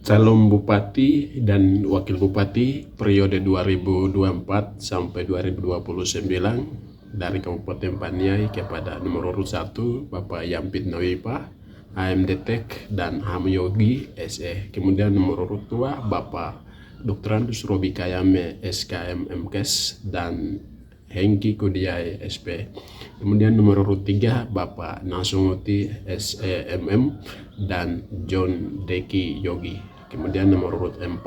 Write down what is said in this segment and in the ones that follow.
Calon Bupati dan Wakil Bupati periode 2024 sampai 2029 dari Kabupaten Paniai kepada nomor urut 1 Bapak Yampit Nawipa, AMD Tech dan Hamyogi SE. Kemudian nomor urut 2 Bapak Dr. Andus Robi Kayame SKM MKes dan Hengki Kudiai SP. Kemudian nomor urut 3 Bapak Nasonguti SEMM dan John Deki Yogi. Kemudian nomor urut 4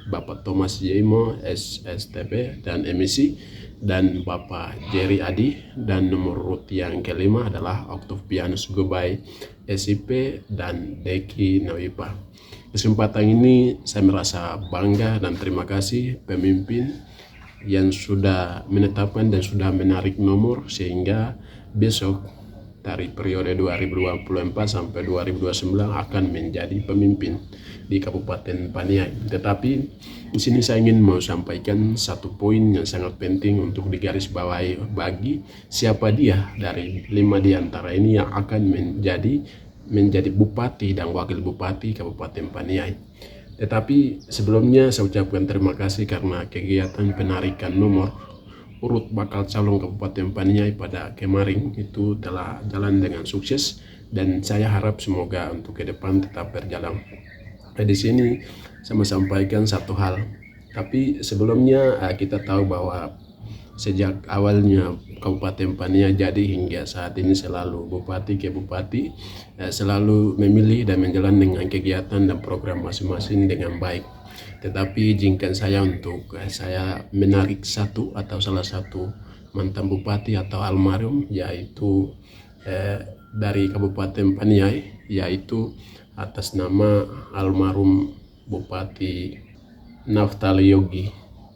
Bapak Thomas Yemo SSTP dan MSc dan Bapak Jerry Adi, dan nomor urut yang kelima adalah Octavianus Gobai SIP dan Deki Nawipa. Kesempatan ini saya merasa bangga dan terima kasih pemimpin yang sudah menetapkan dan sudah menarik nomor sehingga besok dari periode 2024 sampai 2029 akan menjadi pemimpin di Kabupaten Paniai. Tetapi di sini saya ingin mau sampaikan satu poin yang sangat penting untuk digarisbawahi bagi siapa dia dari 5 di antara ini yang akan menjadi bupati dan wakil bupati Kabupaten Paniai. Tetapi sebelumnya saya ucapkan terima kasih karena kegiatan penarikan nomor urut bakal calon Kabupaten Paniai pada kemarin itu telah jalan dengan sukses, dan saya harap semoga untuk ke depan tetap berjalan. Di sini saya mau sampaikan satu hal, tapi sebelumnya kita tahu bahwa sejak awalnya Kabupaten Paniai jadi hingga saat ini selalu bupati ke bupati selalu memilih dan menjalankan dengan kegiatan dan program masing-masing dengan baik. Tetapi izinkan saya untuk saya menarik satu atau salah satu mantan bupati atau almarhum, yaitu dari Kabupaten Paniai, yaitu atas nama almarhum Bupati Naftali Yogi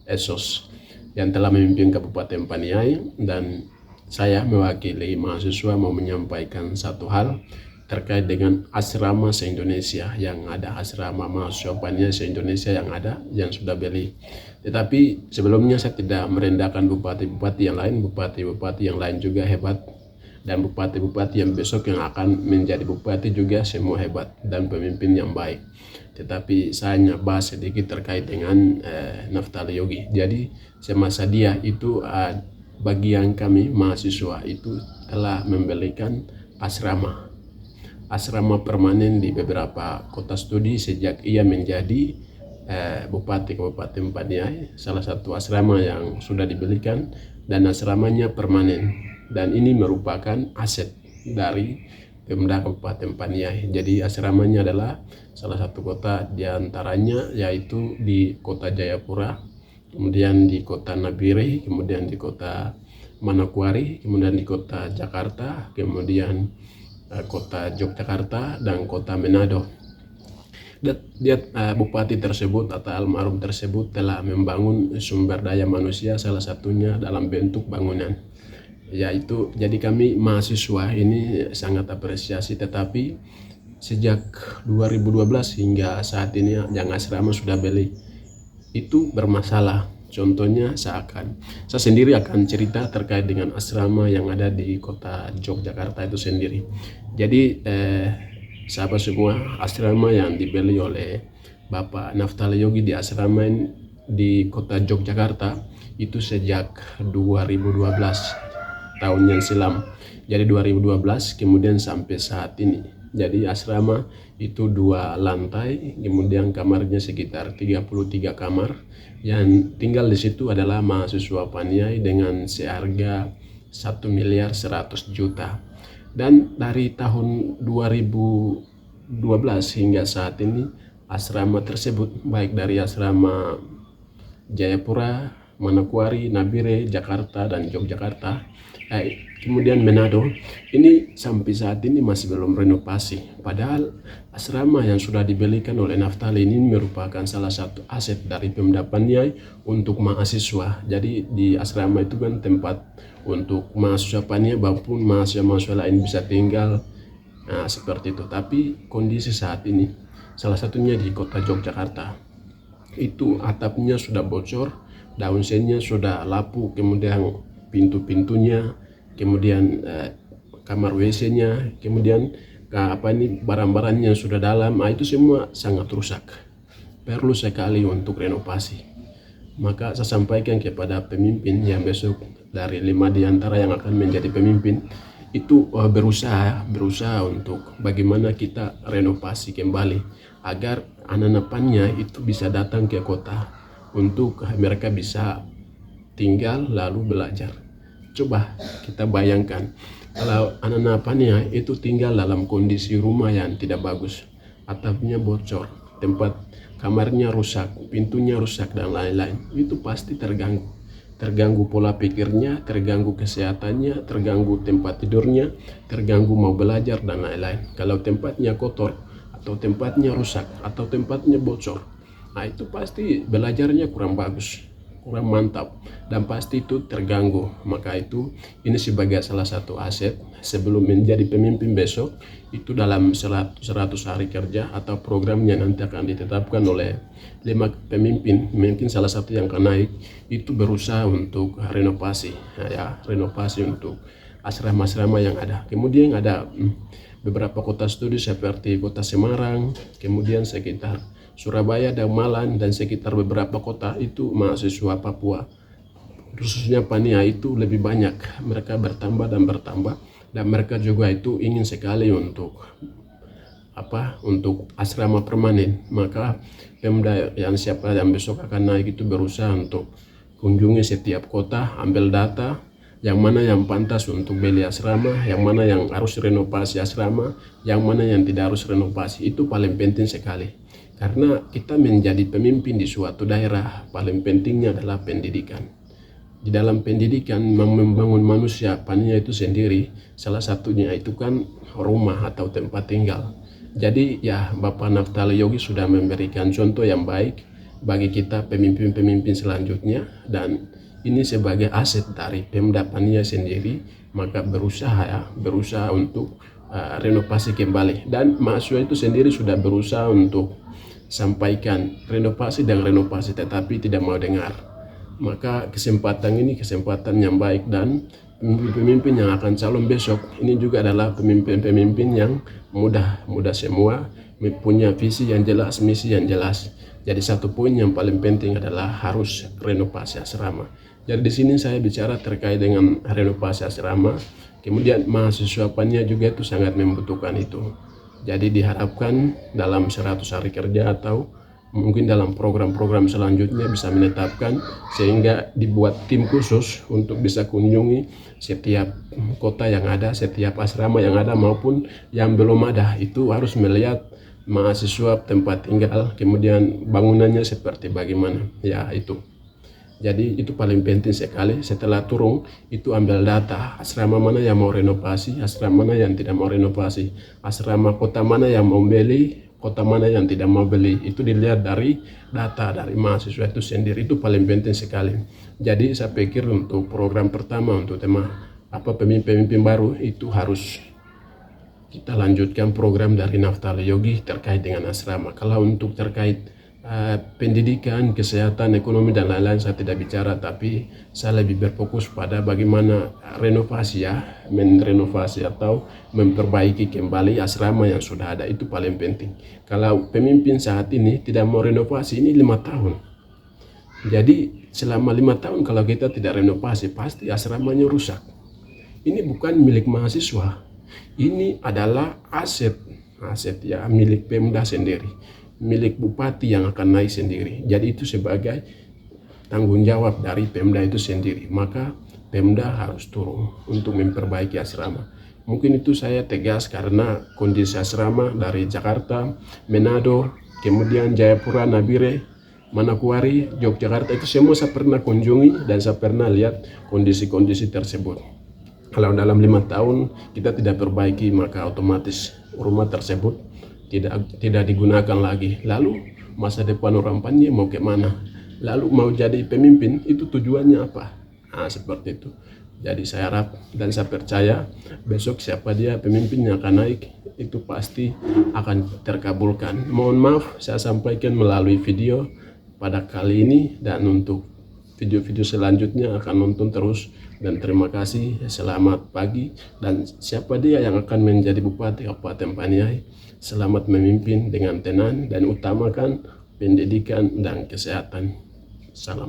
Esos yang telah memimpin Kabupaten Paniai. Dan saya mewakili mahasiswa mau menyampaikan satu hal terkait dengan asrama se-Indonesia yang ada, asrama mahasiswa Paniai se-Indonesia yang sudah beli. Tetapi sebelumnya saya tidak merendahkan bupati-bupati yang lain, bupati-bupati yang lain juga hebat, dan bupati-bupati yang besok yang akan menjadi bupati juga semua hebat dan pemimpin yang baik. Tetapi saya hanya bahas sedikit terkait dengan Naftali Yogi. Jadi semasa dia itu bagian kami mahasiswa itu telah membelikan asrama permanen di beberapa kota studi sejak ia menjadi Bupati Kabupaten Paniai. Salah satu asrama yang sudah dibelikan dan asramanya permanen, dan ini merupakan aset dari Pemda Kabupaten Paniai. Jadi asramanya adalah salah satu kota diantaranya yaitu di kota Jayapura, kemudian di kota Nabire, kemudian di kota Manokwari, kemudian di kota Jakarta, kemudian kota Yogyakarta dan kota Manado. Bupati tersebut atau almarhum tersebut telah membangun sumber daya manusia, salah satunya dalam bentuk bangunan, yaitu jadi kami mahasiswa ini sangat apresiasi. Tetapi sejak 2012 hingga saat ini yang asrama sudah beli itu bermasalah. Contohnya saya sendiri akan cerita terkait dengan asrama yang ada di kota Yogyakarta itu sendiri. Jadi sahabat semua, asrama yang dibeli oleh Bapak Naftali Yogi di asrama di kota Yogyakarta itu sejak 2012 tahun yang silam. Jadi 2012 kemudian sampai saat ini. Jadi asrama itu 2 lantai, kemudian kamarnya sekitar 33 kamar. Yang tinggal di situ adalah mahasiswa Paniai dengan seharga 1.100.000.000. Dan dari tahun 2012 hingga saat ini asrama tersebut, baik dari asrama Jayapura, Manokwari, Nabire, Jakarta dan Yogyakarta, kemudian Manado, ini sampai saat ini masih belum renovasi. Padahal asrama yang sudah dibelikan oleh Naftali ini merupakan salah satu aset dari Pemda Paniai untuk mahasiswa. Jadi di asrama itu kan tempat untuk mahasiswa Paniai maupun mahasiswa lain bisa tinggal, seperti itu. Tapi kondisi saat ini, salah satunya di kota Yogyakarta, itu atapnya sudah bocor, daun sennya sudah lapuk, kemudian pintu-pintunya, kemudian kamar WC-nya, kemudian barang-barangnya sudah dalam, itu semua sangat rusak. perlu sekali untuk renovasi. Maka saya sampaikan kepada pemimpin yang besok dari 5 di antara yang akan menjadi pemimpin itu berusaha untuk bagaimana kita renovasi kembali agar anak-anak PANnya itu bisa datang ke kota untuk mereka bisa tinggal lalu belajar. Coba kita bayangkan kalau anak-anak PANnya itu tinggal dalam kondisi rumah yang tidak bagus, atapnya bocor, tempat kamarnya rusak, pintunya rusak dan lain-lain, itu pasti terganggu pola pikirnya, terganggu kesehatannya, terganggu tempat tidurnya, terganggu mau belajar dan lain-lain. Kalau tempatnya kotor atau tempatnya rusak atau tempatnya bocor, nah itu pasti belajarnya kurang bagus, kurang mantap, dan pasti itu terganggu. Maka itu ini sebagai salah satu aset sebelum menjadi pemimpin besok, itu dalam 100 hari kerja atau programnya nanti akan ditetapkan oleh 5 pemimpin, mungkin salah satu yang akan naik itu berusaha untuk renovasi, ya, renovasi untuk asrama-asrama yang ada. Kemudian ada beberapa kota studi seperti kota Semarang, kemudian sekitar Surabaya dan Malang, dan sekitar beberapa kota itu mahasiswa Papua, khususnya PANIA itu lebih banyak, mereka bertambah dan bertambah, dan mereka juga itu ingin sekali untuk untuk asrama permanen. Maka Pemda yang siapa yang besok akan naik itu berusaha untuk kunjungi setiap kota, ambil data yang mana yang pantas untuk beli asrama, yang mana yang harus renovasi asrama, yang mana yang tidak harus renovasi. Itu paling penting sekali, karena kita menjadi pemimpin di suatu daerah, paling pentingnya adalah pendidikan. Di dalam pendidikan membangun manusia PANnya itu sendiri, salah satunya itu kan rumah atau tempat tinggal. Jadi ya Bapak Naftali Yogi sudah memberikan contoh yang baik bagi kita pemimpin-pemimpin selanjutnya, dan ini sebagai aset dari Pemda PANnya sendiri. Maka berusaha untuk renovasi kembali, dan mahasiswa itu sendiri sudah berusaha untuk sampaikan renovasi dan renovasi, tetapi tidak mau dengar. Maka kesempatan ini kesempatan yang baik, dan pemimpin yang akan calon besok ini juga adalah pemimpin-pemimpin yang muda semua, punya visi yang jelas, misi yang jelas. Jadi satu poin yang paling penting adalah harus renovasi asrama. Jadi di sini saya bicara terkait dengan renovasi asrama, kemudian mahasiswa PANnya juga itu sangat membutuhkan itu. Jadi diharapkan dalam 100 hari kerja atau mungkin dalam program-program selanjutnya bisa menetapkan, sehingga dibuat tim khusus untuk bisa kunjungi setiap kota yang ada, setiap asrama yang ada maupun yang belum ada. Itu harus melihat mahasiswa, tempat tinggal, kemudian bangunannya seperti bagaimana, ya itu. Jadi itu paling penting sekali. Setelah turun itu ambil data asrama mana yang mau renovasi, asrama mana yang tidak mau renovasi, asrama kota mana yang mau beli, kota mana yang tidak mau beli. Itu dilihat dari data dari mahasiswa itu sendiri. Itu paling penting sekali. Jadi saya pikir untuk program pertama untuk tema pemimpin baru itu harus kita lanjutkan program dari Naftali Yogi terkait dengan asrama. Kalau untuk terkait pendidikan, kesehatan, ekonomi dan lain-lain saya tidak bicara, tapi saya lebih berfokus pada bagaimana renovasi, merenovasi atau memperbaiki kembali asrama yang sudah ada. Itu paling penting. Kalau pemimpin saat ini tidak mau renovasi, ini 5 tahun. Jadi selama 5 tahun kalau kita tidak renovasi, pasti asramanya rusak. Ini bukan milik mahasiswa, ini adalah aset ya, milik Pemda sendiri, milik bupati yang akan naik sendiri. Jadi itu sebagai tanggung jawab dari Pemda itu sendiri. Maka Pemda harus turun untuk memperbaiki asrama. Mungkin itu saya tegas karena kondisi asrama dari Jakarta, Manado, kemudian Jayapura, Nabire, Manokwari, Yogyakarta, itu semua saya pernah kunjungi dan saya pernah lihat kondisi-kondisi tersebut. Kalau dalam 5 tahun kita tidak perbaiki, maka otomatis rumah tersebut tidak digunakan lagi. Lalu masa depan orang PANnya mau kemana? Lalu mau jadi pemimpin itu tujuannya apa? Nah, seperti itu. Jadi saya harap dan saya percaya besok siapa dia pemimpin yang akan naik itu pasti akan terkabulkan. Mohon maaf saya sampaikan melalui video pada kali ini, dan untuk video-video selanjutnya akan nonton terus. Dan terima kasih, selamat pagi, dan siapa dia yang akan menjadi Bupati Kabupaten Paniai, selamat memimpin dengan tenang dan utamakan pendidikan, dan kesehatan. Salam.